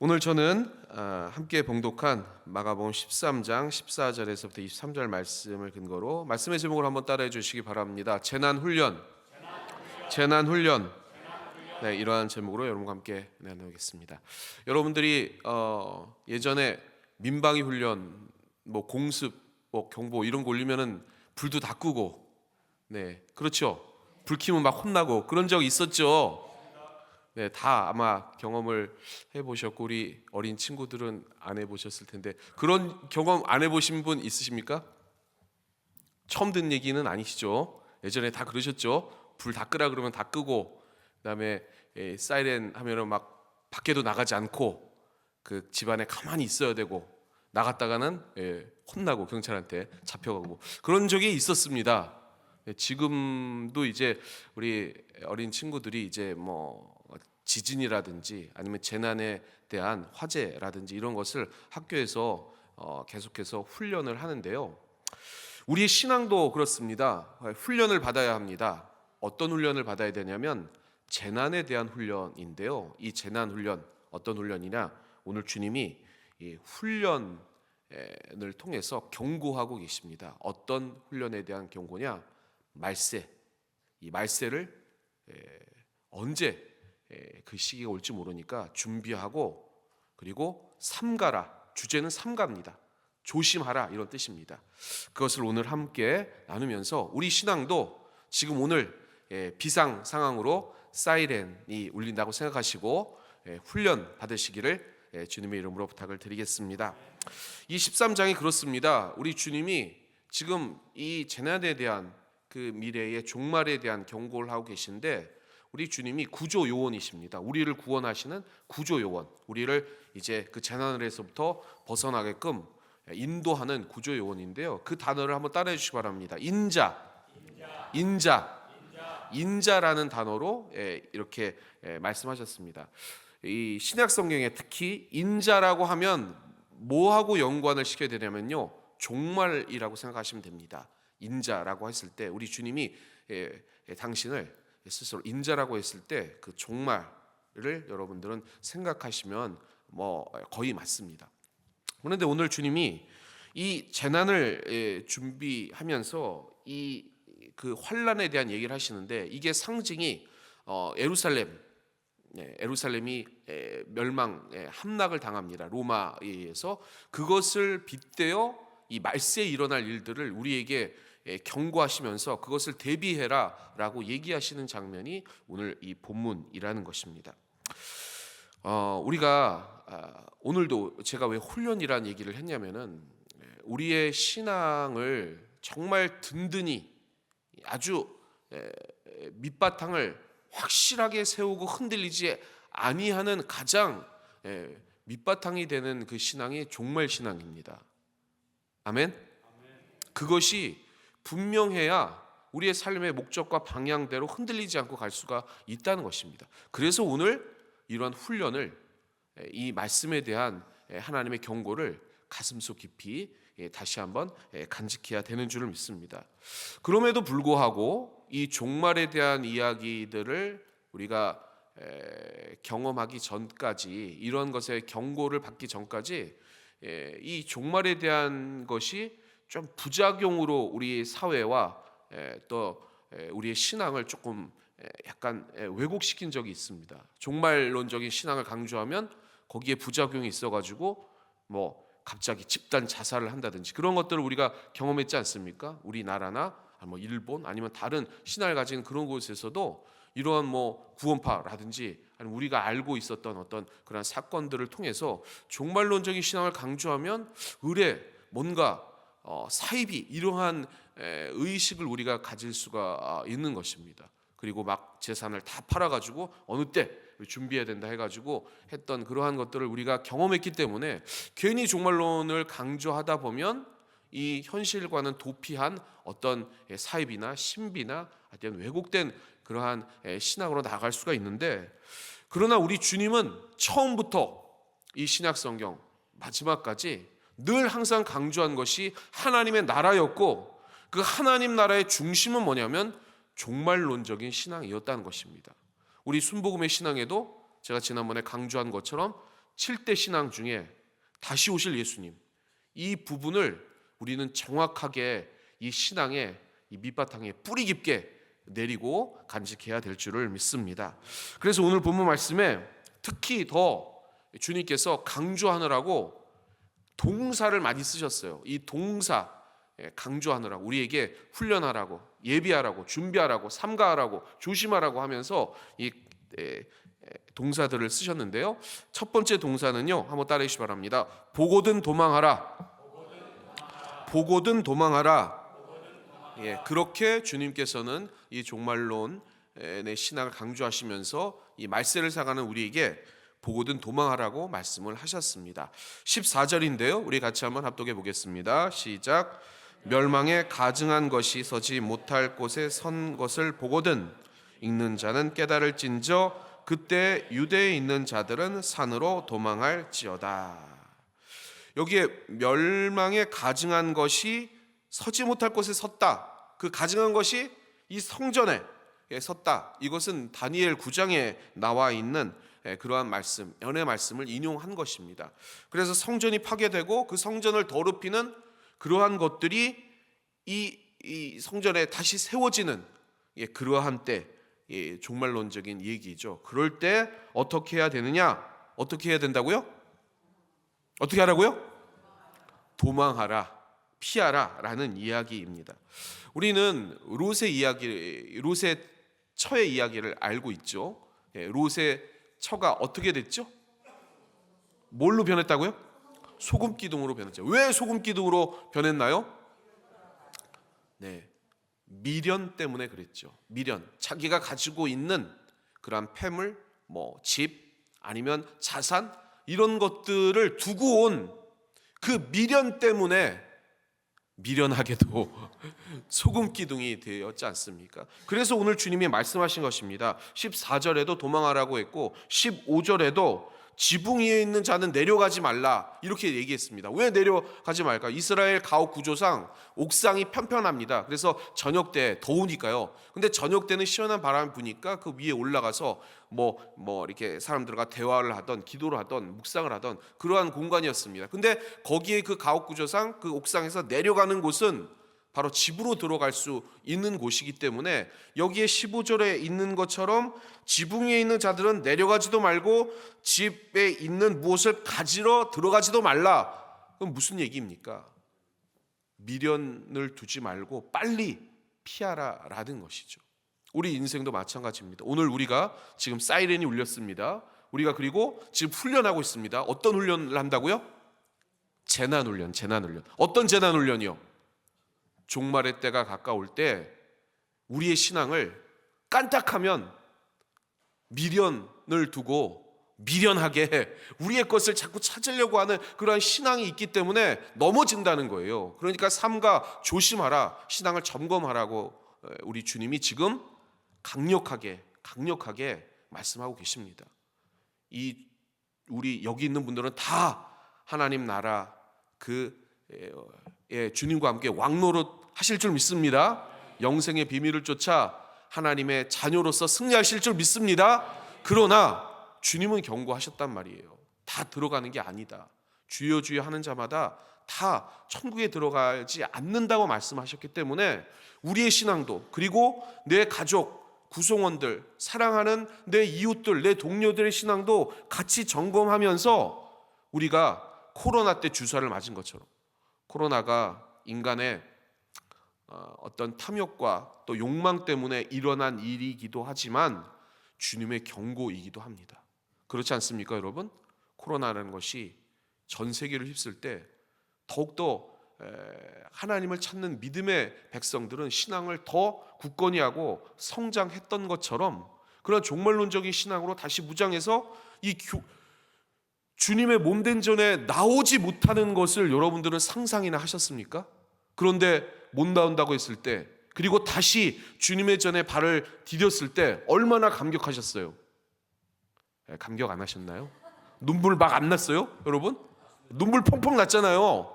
오늘 저는 함께 봉독한 마가복음 13장 14절에서부터 23절 말씀을 근거로 말씀의 제목을 한번 따라해 주시기 바랍니다. 재난 훈련. 네, 이러한 제목으로 여러분과 함께 나누겠습니다. 여러분들이 예전에 민방위 훈련, 공습, 경보 이런 거 올리면은 불도 다 끄고, 네, 그렇죠. 불 켜면 막 혼나고 그런 적 있었죠. 네, 다 아마 경험을 해보셨고 우리 어린 친구들은 안 해보셨을 텐데 그런 경험 안 해보신 분 있으십니까? 처음 듣는 얘기는 아니시죠? 예전에 다 그러셨죠? 불 다 끄라 그러면 다 끄고 그다음에 사이렌 하면은 막 밖에도 나가지 않고 그 집안에 가만히 있어야 되고 나갔다가는 혼나고 경찰한테 잡혀가고 그런 적이 있었습니다. 지금도 이제 우리 어린 친구들이 이제 지진이라든지 아니면 재난에 대한 화재라든지 이런 것을 학교에서 계속해서 훈련을 하는데요. 우리의 신앙도 그렇습니다. 훈련을 받아야 합니다. 어떤 훈련을 받아야 되냐면 재난에 대한 훈련인데요. 이 재난 훈련 어떤 훈련이냐? 오늘 주님이 이 훈련을 통해서 경고하고 계십니다. 어떤 훈련에 대한 경고냐? 말세. 이 말세를 언제 그 시기가 올지 모르니까 준비하고 그리고 삼가라. 주제는 삼가입니다. 조심하라 이런 뜻입니다. 그것을 오늘 함께 나누면서 우리 신앙도 지금 오늘 비상 상황으로 사이렌이 울린다고 생각하시고 훈련 받으시기를 주님의 이름으로 부탁을 드리겠습니다. 이 13장이 그렇습니다. 우리 주님이 지금 이 재난에 대한 그 미래의 종말에 대한 경고를 하고 계신데 우리 주님이 구조 요원이십니다. 우리를 구원하시는 구조 요원, 우리를 이제 그 재난에서부터 벗어나게끔 인도하는 구조 요원인데요. 그 단어를 한번 따라해 주시기 바랍니다. 인자라는 단어로 이렇게 말씀하셨습니다. 이 신약 성경에 특히 인자라고 하면 뭐하고 연관을 시켜야 되냐면요, 종말이라고 생각하시면 됩니다. 인자라고 했을 때 우리 주님이 당신을 스스로 인자라고 했을 때 그 종말을 여러분들은 생각하시면 거의 맞습니다. 그런데 오늘 주님이 이 재난을 준비하면서 이 그 환란에 대한 얘기를 하시는데 이게 상징이 에루살렘이 멸망 함락을 당합니다. 로마에 의해서. 그것을 빗대어 이 말세에 일어날 일들을 우리에게 경고하시면서 그것을 대비해라라고 얘기하시는 장면이 오늘 이 본문이라는 것입니다. 우리가 오늘도 제가 왜 훈련이라는 얘기를 했냐면은 우리의 신앙을 정말 든든히 아주 밑바탕을 확실하게 세우고 흔들리지 아니하는 가장 밑바탕이 되는 그 신앙이 종말 신앙입니다. 아멘. 그것이 분명해야 우리의 삶의 목적과 방향대로 흔들리지 않고 갈 수가 있다는 것입니다. 그래서 오늘 이러한 훈련을 이 말씀에 대한 하나님의 경고를 가슴속 깊이 다시 한번 간직해야 되는 줄을 믿습니다. 그럼에도 불구하고 이 종말에 대한 이야기들을 우리가 경험하기 전까지, 이런 것에 경고를 받기 전까지 이 종말에 대한 것이 좀 부작용으로 우리 사회와 또 우리의 신앙을 조금 약간 왜곡시킨 적이 있습니다. 종말론적인 신앙을 강조하면 거기에 부작용이 있어가지고 갑자기 집단 자살을 한다든지 그런 것들을 우리가 경험했지 않습니까? 우리나라나 일본 아니면 다른 신앙을 가진 그런 곳에서도 이러한 구원파라든지 아니면 우리가 알고 있었던 어떤 그런 사건들을 통해서 종말론적인 신앙을 강조하면 뭔가 사이비 이러한 의식을 우리가 가질 수가 있는 것입니다. 그리고 막 재산을 다 팔아가지고 어느 때 준비해야 된다 해가지고 했던 그러한 것들을 우리가 경험했기 때문에 괜히 종말론을 강조하다 보면 이 현실과는 도피한 어떤 사이비나 신비나 어떤 왜곡된 그러한 신앙으로 나아갈 수가 있는데, 그러나 우리 주님은 처음부터 이 신약 성경 마지막까지 늘 항상 강조한 것이 하나님의 나라였고, 그 하나님 나라의 중심은 뭐냐면 종말론적인 신앙이었다는 것입니다. 우리 순복음의 신앙에도 제가 지난번에 강조한 것처럼 7대 신앙 중에 다시 오실 예수님, 이 부분을 우리는 정확하게 이 신앙의 이 밑바탕에 뿌리 깊게 내리고 간직해야 될 줄을 믿습니다. 그래서 오늘 본문 말씀에 특히 더 주님께서 강조하느라고 동사를 많이 쓰셨어요. 이 동사 강조하느라고, 우리에게 훈련하라고, 예비하라고, 준비하라고, 삼가하라고, 조심하라고 하면서 이 동사들을 쓰셨는데요. 첫 번째 동사는요, 한번 따라해 주시기 바랍니다. 보고든 도망하라. 보고든 도망하라. 그렇게 주님께서는 이 종말론의 신앙을 강조하시면서 이 말세를 사가는 우리에게 보고든 도망하라고 말씀을 하셨습니다. 14절인데요, 우리 같이 한번 합독해 보겠습니다. 시작. 멸망에 가증한 것이 서지 못할 곳에 선 것을 보거든 읽는 자는 깨달을진저 그때 유대에 있는 자들은 산으로 도망할지어다. 여기에 멸망에 가증한 것이 서지 못할 곳에 섰다. 그 가증한 것이 이 성전에 섰다. 이것은 다니엘 9장에 나와 있는 그러한 말씀, 연의 말씀을 인용한 것입니다. 그래서 성전이 파괴되고 그 성전을 더럽히는 그러한 것들이 이 성전에 다시 세워지는 그러한 때, 종말론적인 얘기죠. 그럴 때 어떻게 해야 되느냐? 어떻게 해야 된다고요? 어떻게 하라고요? 도망하라, 피하라 라는 이야기입니다. 우리는 롯의 처의 이야기를 알고 있죠. 롯의 처가 어떻게 됐죠? 뭘로 변했다고요? 소금 기둥으로 변했죠. 왜 소금 기둥으로 변했나요? 미련 때문에 그랬죠. 미련, 자기가 가지고 있는 그러한 폐물, 집 아니면 자산, 이런 것들을 두고 온 그 미련 때문에 미련하게도 소금 기둥이 되었지 않습니까? 그래서 오늘 주님이 말씀하신 것입니다. 14절에도 도망하라고 했고 15절에도 지붕 위에 있는 자는 내려가지 말라 이렇게 얘기했습니다. 왜 내려가지 말까? 이스라엘 가옥 구조상 옥상이 편편합니다. 그래서 저녁 때 더우니까요. 근데 저녁 때는 시원한 바람이 부니까 그 위에 올라가서 이렇게 사람들과 대화를 하던, 기도를 하던, 묵상을 하던 그러한 공간이었습니다. 근데 거기에 그 가옥 구조상 그 옥상에서 내려가는 곳은 바로 집으로 들어갈 수 있는 곳이기 때문에 여기에 15절에 있는 것처럼 지붕 위에 있는 자들은 내려가지도 말고 집에 있는 무엇을 가지러 들어가지도 말라. 그럼 무슨 얘기입니까? 미련을 두지 말고 빨리 피하라라는 것이죠. 우리 인생도 마찬가지입니다. 오늘 우리가 지금 사이렌이 울렸습니다. 우리가 그리고 지금 훈련하고 있습니다. 어떤 훈련을 한다고요? 재난훈련. 어떤 재난훈련이요? 종말의 때가 가까울 때 우리의 신앙을 깐딱하면 미련을 두고 미련하게 우리의 것을 자꾸 찾으려고 하는 그러한 신앙이 있기 때문에 넘어진다는 거예요. 그러니까 삼가 조심하라, 신앙을 점검하라고 우리 주님이 지금 강력하게 말씀하고 계십니다. 우리 여기 있는 분들은 다 하나님 나라 주님과 함께 왕노릇 하실 줄 믿습니다. 영생의 비밀을 쫓아 하나님의 자녀로서 승리하실 줄 믿습니다. 그러나 주님은 경고하셨단 말이에요. 다 들어가는 게 아니다. 주여 주여 하는 자마다 다 천국에 들어가지 않는다고 말씀하셨기 때문에 우리의 신앙도, 그리고 내 가족, 구성원들, 사랑하는 내 이웃들, 내 동료들의 신앙도 같이 점검하면서 우리가 코로나 때 주사를 맞은 것처럼, 코로나가 인간의 어떤 탐욕과 또 욕망 때문에 일어난 일이기도 하지만 주님의 경고이기도 합니다. 그렇지 않습니까, 여러분? 코로나라는 것이 전 세계를 휩쓸 때 더욱더 하나님을 찾는 믿음의 백성들은 신앙을 더 굳건히 하고 성장했던 것처럼 그런 종말론적인 신앙으로 다시 무장해서 주님의 몸된 전에 나오지 못하는 것을 여러분들은 상상이나 하셨습니까? 그런데 못 나온다고 했을 때, 그리고 다시 주님의 전에 발을 디뎠을 때 얼마나 감격하셨어요? 감격 안 하셨나요? 눈물 막 안 났어요? 여러분? 눈물 펑펑 났잖아요.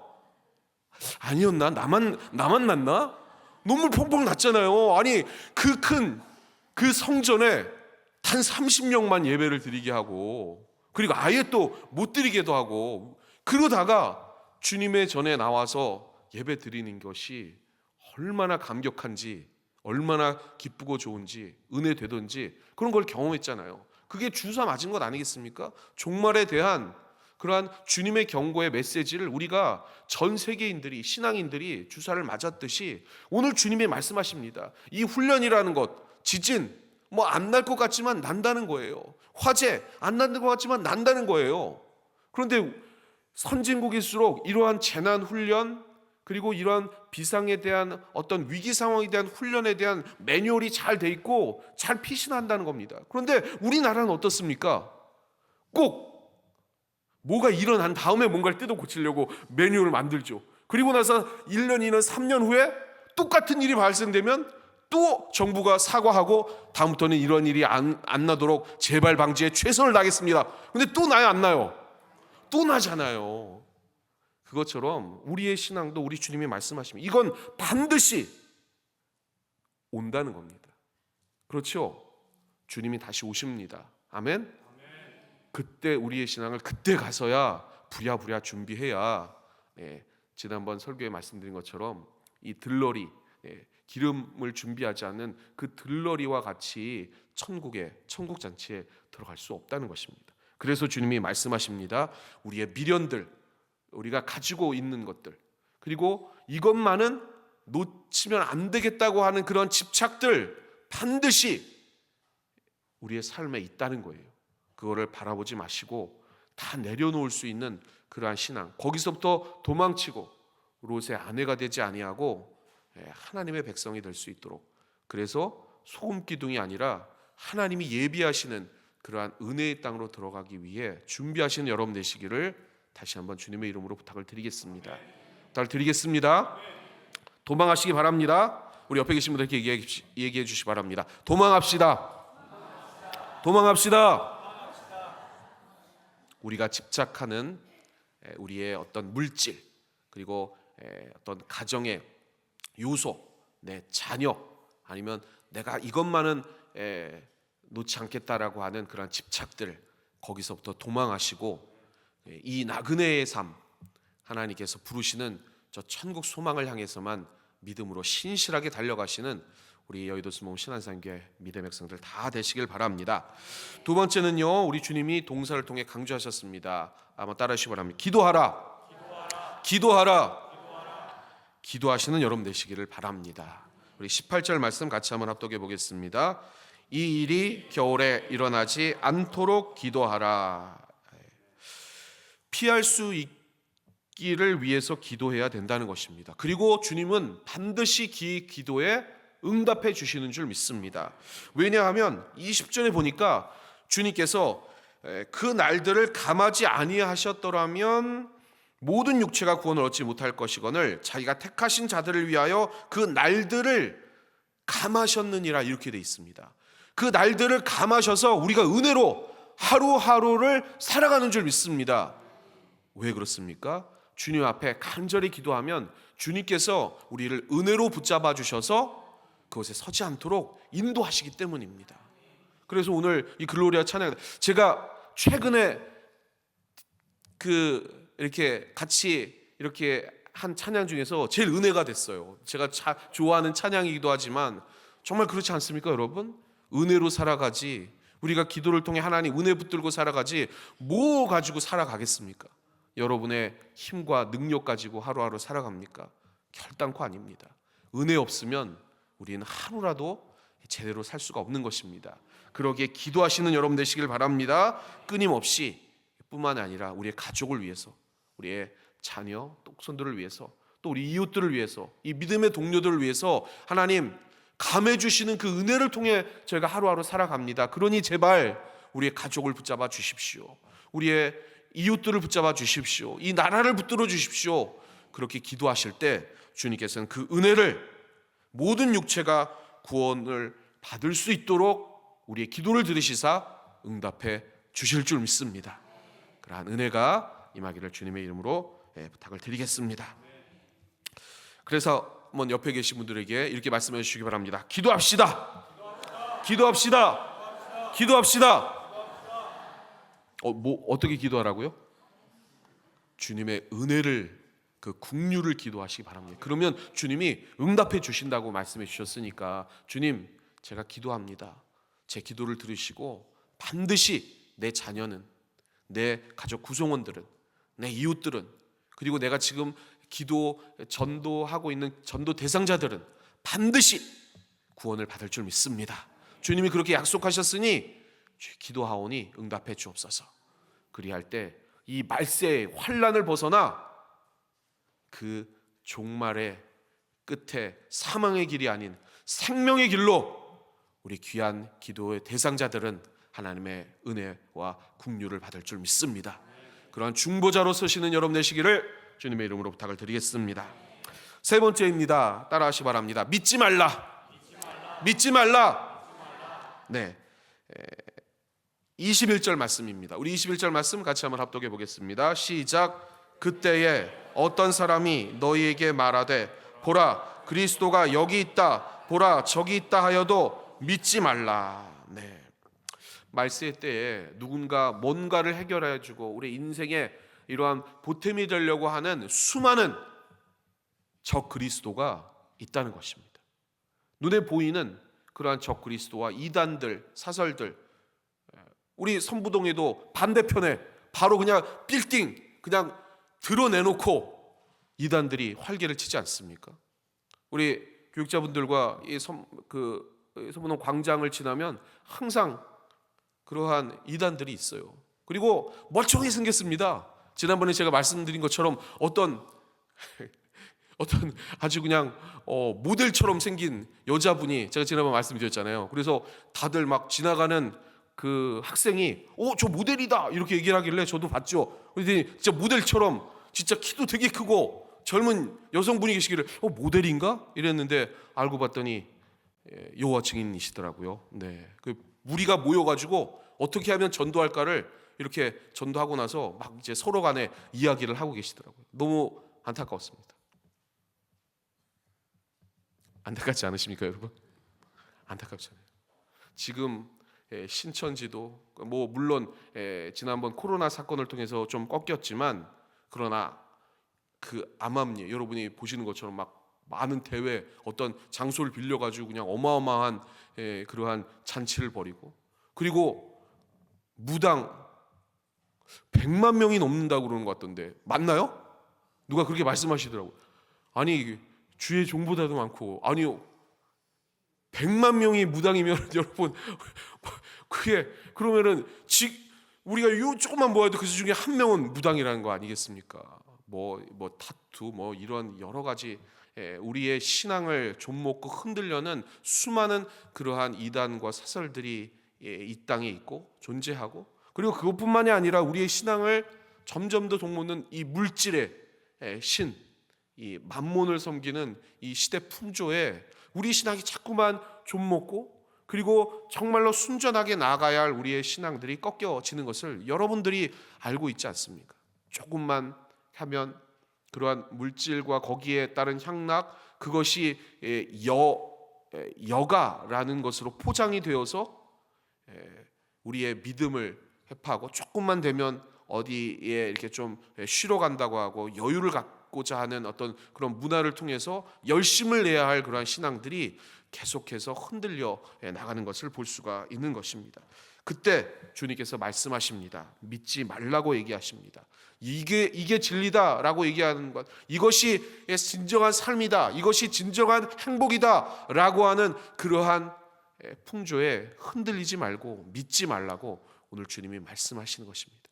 아니었나? 나만 났나? 눈물 펑펑 났잖아요. 아니 그 큰 그 성전에 단 30명만 예배를 드리게 하고 그리고 아예 또 못 드리게도 하고, 그러다가 주님의 전에 나와서 예배 드리는 것이 얼마나 감격한지, 얼마나 기쁘고 좋은지, 은혜 되던지 그런 걸 경험했잖아요. 그게 주사 맞은 것 아니겠습니까? 종말에 대한 그러한 주님의 경고의 메시지를 우리가 전 세계인들이, 신앙인들이 주사를 맞았듯이 오늘 주님이 말씀하십니다. 이 훈련이라는 것, 지진 뭐 안 날 것 같지만 난다는 거예요. 화재 안 나는 것 같지만 난다는 거예요. 그런데 선진국일수록 이러한 재난 훈련, 그리고 이러한 비상에 대한 어떤 위기 상황에 대한 훈련에 대한 매뉴얼이 잘 돼 있고 잘 피신한다는 겁니다. 그런데 우리나라는 어떻습니까? 꼭 뭐가 일어난 다음에 뭔가를 뜯어 고치려고 매뉴얼을 만들죠. 그리고 나서 1년, 2년, 3년 후에 똑같은 일이 발생되면 또 정부가 사과하고 다음부터는 이런 일이 안 나도록 재발 방지에 최선을 다하겠습니다. 근데 또 나요, 안 나요? 또 나잖아요. 그것처럼 우리의 신앙도 우리 주님이 말씀하시면 이건 반드시 온다는 겁니다. 그렇죠? 주님이 다시 오십니다. 아멘? 그때 우리의 신앙을 그때 가서야 부랴부랴 준비해야, 지난번 설교에 말씀드린 것처럼 이 들러리, 기름을 준비하지 않는 그 들러리와 같이 천국 잔치에 들어갈 수 없다는 것입니다. 그래서 주님이 말씀하십니다. 우리의 미련들, 우리가 가지고 있는 것들, 그리고 이것만은 놓치면 안 되겠다고 하는 그런 집착들 반드시 우리의 삶에 있다는 거예요. 그거를 바라보지 마시고 다 내려놓을 수 있는 그러한 신앙, 거기서부터 도망치고 롯의 아내가 되지 아니하고 하나님의 백성이 될 수 있도록, 그래서 소금 기둥이 아니라 하나님이 예비하시는 그러한 은혜의 땅으로 들어가기 위해 준비하시는 여러분 되시기를 다시 한번 주님의 이름으로 부탁을 드리겠습니다. 도망하시기 바랍니다. 우리 옆에 계신 분들께 얘기해 주시기 바랍니다. 도망합시다. 우리가 집착하는 우리의 어떤 물질, 그리고 어떤 가정의 요소, 내 자녀, 아니면 내가 이것만은 놓지 않겠다라고 하는 그런 집착들, 거기서부터 도망하시고 이 나그네의 삶, 하나님께서 부르시는 저 천국 소망을 향해서만 믿음으로 신실하게 달려가시는 우리 여의도 스모음 신한산교회 믿음의 백성들 다 되시길 바랍니다. 두 번째는요, 우리 주님이 동사를 통해 강조하셨습니다. 한번 따라하시기 바랍니다. 기도하라. 기도하시는 여러분 되시기를 바랍니다. 우리 18절 말씀 같이 한번 합독해 보겠습니다. 이 일이 겨울에 일어나지 않도록 기도하라. 피할 수 있기를 위해서 기도해야 된다는 것입니다. 그리고 주님은 반드시 기도에 응답해 주시는 줄 믿습니다. 왜냐하면 20절에 보니까 주님께서 그 날들을 감하지 아니하셨더라면 모든 육체가 구원을 얻지 못할 것이거늘 자기가 택하신 자들을 위하여 그 날들을 감하셨느니라, 이렇게 되어 있습니다. 그 날들을 감하셔서 우리가 은혜로 하루하루를 살아가는 줄 믿습니다. 왜 그렇습니까? 주님 앞에 간절히 기도하면 주님께서 우리를 은혜로 붙잡아 주셔서 그곳에 서지 않도록 인도하시기 때문입니다. 그래서 오늘 이 글로리아 찬양, 제가 최근에 이렇게 같이 이렇게 한 찬양 중에서 제일 은혜가 됐어요. 제가 좋아하는 찬양이기도 하지만 정말 그렇지 않습니까, 여러분? 은혜로 살아가지, 우리가 기도를 통해 하나님 은혜 붙들고 살아가지 뭐 가지고 살아가겠습니까? 여러분의 힘과 능력 가지고 하루하루 살아갑니까? 결단코 아닙니다. 은혜 없으면 우리는 하루라도 제대로 살 수가 없는 것입니다. 그러기에 기도하시는 여러분 되시길 바랍니다. 끊임없이, 뿐만 아니라 우리의 가족을 위해서, 우리의 자녀, 똑손들을 위해서, 또 우리 이웃들을 위해서, 이 믿음의 동료들을 위해서 하나님 감해 주시는 그 은혜를 통해 저희가 하루하루 살아갑니다. 그러니 제발 우리의 가족을 붙잡아 주십시오. 우리의 이웃들을 붙잡아 주십시오. 이 나라를 붙들어 주십시오. 그렇게 기도하실 때 주님께서는 그 은혜를 모든 육체가 구원을 받을 수 있도록 우리의 기도를 들으시사 응답해 주실 줄 믿습니다. 그러한 은혜가 임하기를 주님의 이름으로 부탁을 드리겠습니다. 그래서 한번 옆에 계신 분들에게 이렇게 말씀해 주시기 바랍니다. 기도합시다. 뭐 어떻게 기도하라고요? 주님의 은혜를, 그 국류를 기도하시기 바랍니다. 그러면 주님이 응답해 주신다고 말씀해 주셨으니까, 주님 제가 기도합니다. 제 기도를 들으시고 반드시 내 자녀는, 내 가족 구성원들은, 내 이웃들은, 그리고 내가 지금 전도하고 있는 전도 대상자들은 반드시 구원을 받을 줄 믿습니다. 주님이 그렇게 약속하셨으니 기도하오니 응답해 주옵소서. 그리할 때 이 말세의 환난을 벗어나 그 종말의 끝에 사망의 길이 아닌 생명의 길로 우리 귀한 기도의 대상자들은 하나님의 은혜와 국류를 받을 줄 믿습니다. 그러한 중보자로 서시는 여러분 되시기를 주님의 이름으로 부탁을 드리겠습니다. 세 번째입니다. 따라하시기 바랍니다. 믿지 말라. 믿지 말라. 네, 21절 말씀입니다. 우리 21절 말씀 같이 한번 합독해 보겠습니다. 시작. 그때에 어떤 사람이 너희에게 말하되 보라 그리스도가 여기 있다, 보라 저기 있다 하여도 믿지 말라. 네, 말세 때에 누군가 뭔가를 해결해 주고 우리 인생에 이러한 보탬이 되려고 하는 수많은 적 그리스도가 있다는 것입니다. 눈에 보이는 그러한 적 그리스도와 이단들, 사설들, 우리 선부동에도 반대편에 바로 그냥 빌딩 그냥 드러내놓고 이단들이 활개를 치지 않습니까? 우리 교육자분들과 이 선부동 광장을 지나면 항상 그러한 이단들이 있어요. 그리고 멀쩡하게 생겼습니다. 지난번에 제가 말씀드린 것처럼 어떤 아주 그냥 모델처럼 생긴 여자분이, 제가 지난번 말씀드렸잖아요. 그래서 다들 막 지나가는 그 학생이 저 모델이다 이렇게 얘기를 하길래 저도 봤죠. 그랬더니 진짜 모델처럼 진짜 키도 되게 크고 젊은 여성분이 계시기를 모델인가? 이랬는데 알고 봤더니 여호와 증인이시더라고요. 네, 그 무리가 모여가지고 어떻게 하면 전도할까를 이렇게 전도하고 나서 막 이제 서로 간에 이야기를 하고 계시더라고요. 너무 안타까웠습니다. 안타깝지 않으십니까, 여러분? 안타깝잖아요. 지금 신천지도 뭐 물론 지난번 코로나 사건을 통해서 좀 꺾였지만, 그러나 그 암암리 여러분이 보시는 것처럼 막 많은 대회 어떤 장소를 빌려가지고 그냥 어마어마한 그러한 잔치를 벌이고, 그리고 무당 100만 명이 넘는다고 그러는 것 같던데 맞나요? 누가 그렇게 말씀하시더라고요. 아니 주의 종보다도 많고, 아니요 100만 명이 무당이면 여러분 그게 그러면은 우리가 요 조금만 모아도 그 중에 한 명은 무당이라는 거 아니겠습니까? 뭐 타투 뭐 이런 여러 가지 우리의 신앙을 좀먹고 흔들려는 수많은 그러한 이단과 사설들이 이 땅에 있고 존재하고, 그리고 그것뿐만이 아니라 우리의 신앙을 점점 더 동무는 이 물질의 신, 이 만몬을 섬기는 이 시대 풍조에 우리 신앙이 자꾸만 좀먹고, 그리고 정말로 순전하게 나아가야 할 우리의 신앙들이 꺾여지는 것을 여러분들이 알고 있지 않습니까? 조금만 하면 그러한 물질과 거기에 따른 향락, 그것이 여가라는 것으로 포장이 되어서 우리의 믿음을 회파하고, 조금만 되면 어디에 이렇게 좀 쉬러 간다고 하고 여유를 갖고자 하는 어떤 그런 문화를 통해서 열심을 내야 할 그러한 신앙들이 계속해서 흔들려 나가는 것을 볼 수가 있는 것입니다. 그때 주님께서 말씀하십니다. 믿지 말라고 얘기하십니다. 이게 진리다라고 얘기하는 것, 이것이 진정한 삶이다, 이것이 진정한 행복이다라고 하는 그러한 풍조에 흔들리지 말고 믿지 말라고 오늘 주님이 말씀하시는 것입니다.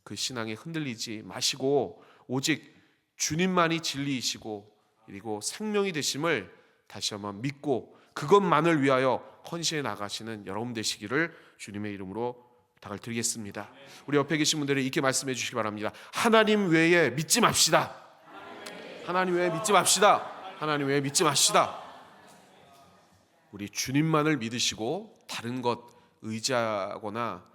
그 신앙에 흔들리지 마시고 오직 주님만이 진리이시고 그리고 생명이 되심을 다시 한번 믿고 그것만을 위하여 헌신해 나가시는 여러분 되시기를 주님의 이름으로 부탁을 드리겠습니다. 우리 옆에 계신 분들이 이렇게 말씀해 주시기 바랍니다. 하나님 외에 믿지 맙시다. 하나님 외에 믿지 맙시다. 하나님 외에 믿지 맙시다. 우리 주님만을 믿으시고 다른 것 의지하거나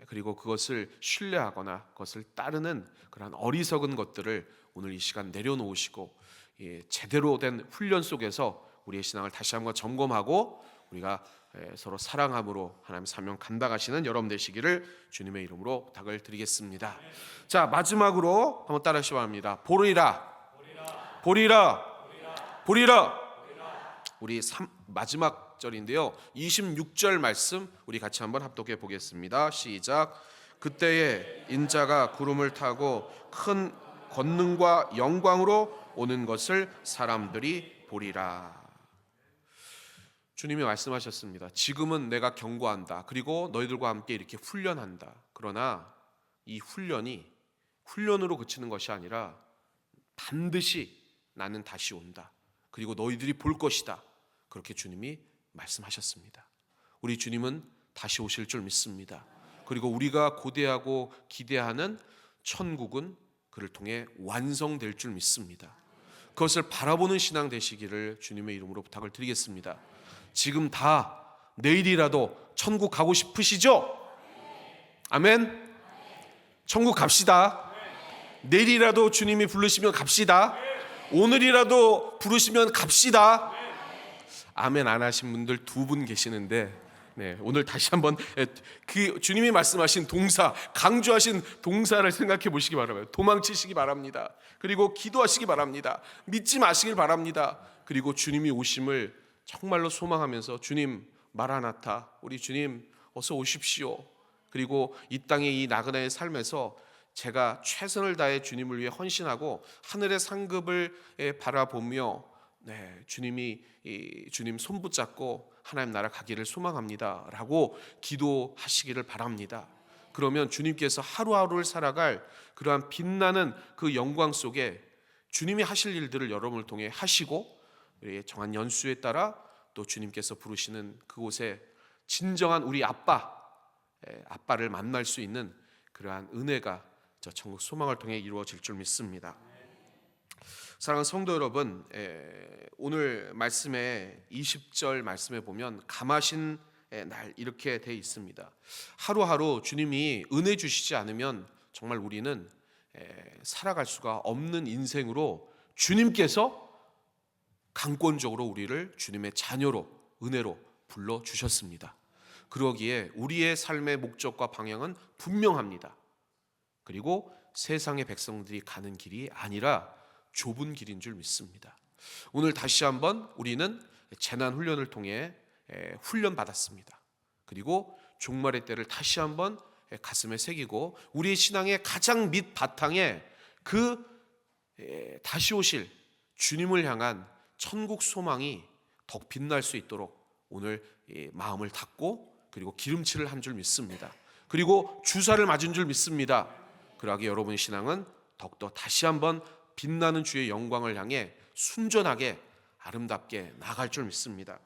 그리고 그것을 신뢰하거나 그것을 따르는 그런 어리석은 것들을 오늘 이 시간 내려놓으시고 제대로 된 훈련 속에서 우리의 신앙을 다시 한번 점검하고 우리가 서로 사랑함으로 하나님 사명 감당하시는 여러분 되시기를 주님의 이름으로 부탁을 드리겠습니다. 자, 마지막으로 한번 따라하시기 바랍니다. 보리라, 보리라, 보리라. 우리 마지막 절인데요, 26절 말씀 우리 같이 한번 합독해 보겠습니다. 시작. 그때에 인자가 구름을 타고 큰 권능과 영광으로 오는 것을 사람들이 보리라. 주님이 말씀하셨습니다. 지금은 내가 경고한다. 그리고 너희들과 함께 이렇게 훈련한다. 그러나 이 훈련이 훈련으로 그치는 것이 아니라 반드시 나는 다시 온다. 그리고 너희들이 볼 것이다. 그렇게 주님이 말씀하셨습니다. 우리 주님은 다시 오실 줄 믿습니다. 그리고 우리가 고대하고 기대하는 천국은 그를 통해 완성될 줄 믿습니다. 그것을 바라보는 신앙 되시기를 주님의 이름으로 부탁을 드리겠습니다. 지금 다 내일이라도 천국 가고 싶으시죠? 아멘. 천국 갑시다. 내일이라도 주님이 부르시면 갑시다. 오늘이라도 부르시면 갑시다. 아멘 안 하신 분들 2분 계시는데, 오늘 다시 한번 그 주님이 말씀하신 동사, 강조하신 동사를 생각해 보시기 바랍니다. 도망치시기 바랍니다. 그리고 기도하시기 바랍니다. 믿지 마시길 바랍니다. 그리고 주님이 오심을 정말로 소망하면서, 주님 마라나타, 우리 주님 어서 오십시오. 그리고 이 땅의 이 나그네의 삶에서 제가 최선을 다해 주님을 위해 헌신하고 하늘의 상급을 바라보며 주님이 주님 손 붙잡고 하나님 나라 가기를 소망합니다 라고 기도하시기를 바랍니다. 그러면 주님께서 하루하루를 살아갈 그러한 빛나는 그 영광 속에 주님이 하실 일들을 여러분을 통해 하시고, 정한 연수에 따라 또 주님께서 부르시는 그곳에 진정한 우리 아빠를 만날 수 있는 그러한 은혜가 저 천국 소망을 통해 이루어질 줄 믿습니다. 사랑하는 성도 여러분, 오늘 말씀에 20절 말씀에 보면 감하신 날 이렇게 돼 있습니다. 하루하루 주님이 은혜 주시지 않으면 정말 우리는 살아갈 수가 없는 인생으로 주님께서 강권적으로 우리를 주님의 자녀로 은혜로 불러주셨습니다. 그러기에 우리의 삶의 목적과 방향은 분명합니다. 그리고 세상의 백성들이 가는 길이 아니라 좁은 길인 줄 믿습니다. 오늘 다시 한번 우리는 재난 훈련을 통해 훈련받았습니다. 그리고 종말의 때를 다시 한번 가슴에 새기고 우리의 신앙의 가장 밑 바탕에 그 다시 오실 주님을 향한 천국 소망이 더 빛날 수 있도록 오늘 마음을 닫고 그리고 기름칠을 한 줄 믿습니다. 그리고 주사를 맞은 줄 믿습니다. 그러하게 여러분의 신앙은 더욱더 다시 한번 빛나는 주의 영광을 향해 순전하게 아름답게 나갈 줄 믿습니다.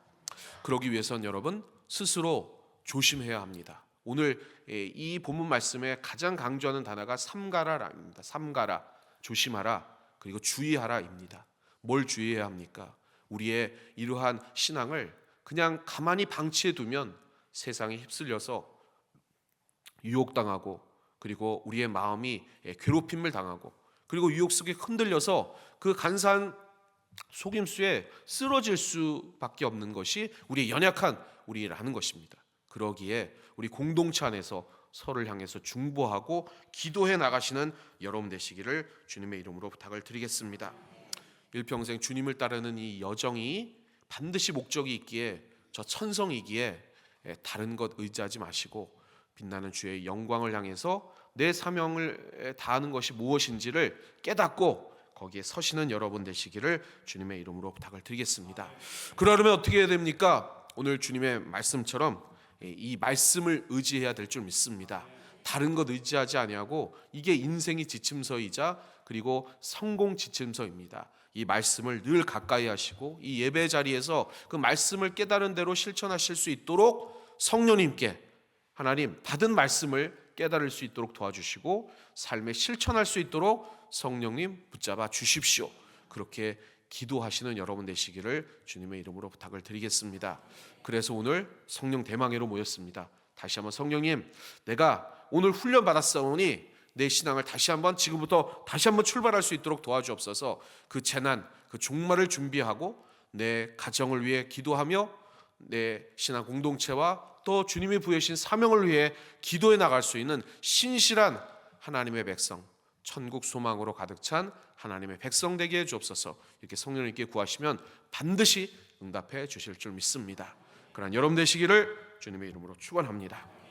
그러기 위해서는 여러분 스스로 조심해야 합니다. 오늘 이 본문 말씀에 가장 강조하는 단어가 삼가라입니다. 삼가라, 조심하라, 그리고 주의하라입니다. 뭘 주의해야 합니까? 우리의 이러한 신앙을 그냥 가만히 방치해 두면 세상에 휩쓸려서 유혹당하고, 그리고 우리의 마음이 괴롭힘을 당하고, 그리고 유혹 속에 흔들려서 그 간사한 속임수에 쓰러질 수밖에 없는 것이 우리의 연약한 우리라는 것입니다. 그러기에 우리 공동체 안에서 서로를 향해서 중보하고 기도해 나가시는 여러분 되시기를 주님의 이름으로 부탁을 드리겠습니다. 일평생 주님을 따르는 이 여정이 반드시 목적이 있기에, 저 천성이기에 다른 것 의지하지 마시고 빛나는 주의 영광을 향해서 내 사명을 다하는 것이 무엇인지를 깨닫고 거기에 서시는 여러분 되시기를 주님의 이름으로 부탁을 드리겠습니다. 그러려면 어떻게 해야 됩니까? 오늘 주님의 말씀처럼 이 말씀을 의지해야 될 줄 믿습니다. 다른 것 의지하지 아니하고, 이게 인생의 지침서이자 그리고 성공 지침서입니다. 이 말씀을 늘 가까이 하시고 이 예배 자리에서 그 말씀을 깨달은 대로 실천하실 수 있도록 성령님께 하나님 받은 말씀을 깨달을 수 있도록 도와주시고 삶에 실천할 수 있도록 성령님 붙잡아 주십시오. 그렇게 기도하시는 여러분 되시기를 주님의 이름으로 부탁을 드리겠습니다. 그래서 오늘 성령 대망회로 모였습니다. 다시 한번 성령님, 내가 오늘 훈련 받았사오니 내 신앙을 다시 한번 지금부터 다시 한번 출발할 수 있도록 도와주옵소서. 그 재난, 그 종말을 준비하고 내 가정을 위해 기도하며 내 신앙 공동체와 또 주님이 부여신 사명을 위해 기도해 나갈 수 있는 신실한 하나님의 백성, 천국 소망으로 가득 찬 하나님의 백성 되게 해 주옵소서. 이렇게 성령님께 구하시면 반드시 응답해 주실 줄 믿습니다. 그러한 여러분 되시기를 주님의 이름으로 축원합니다.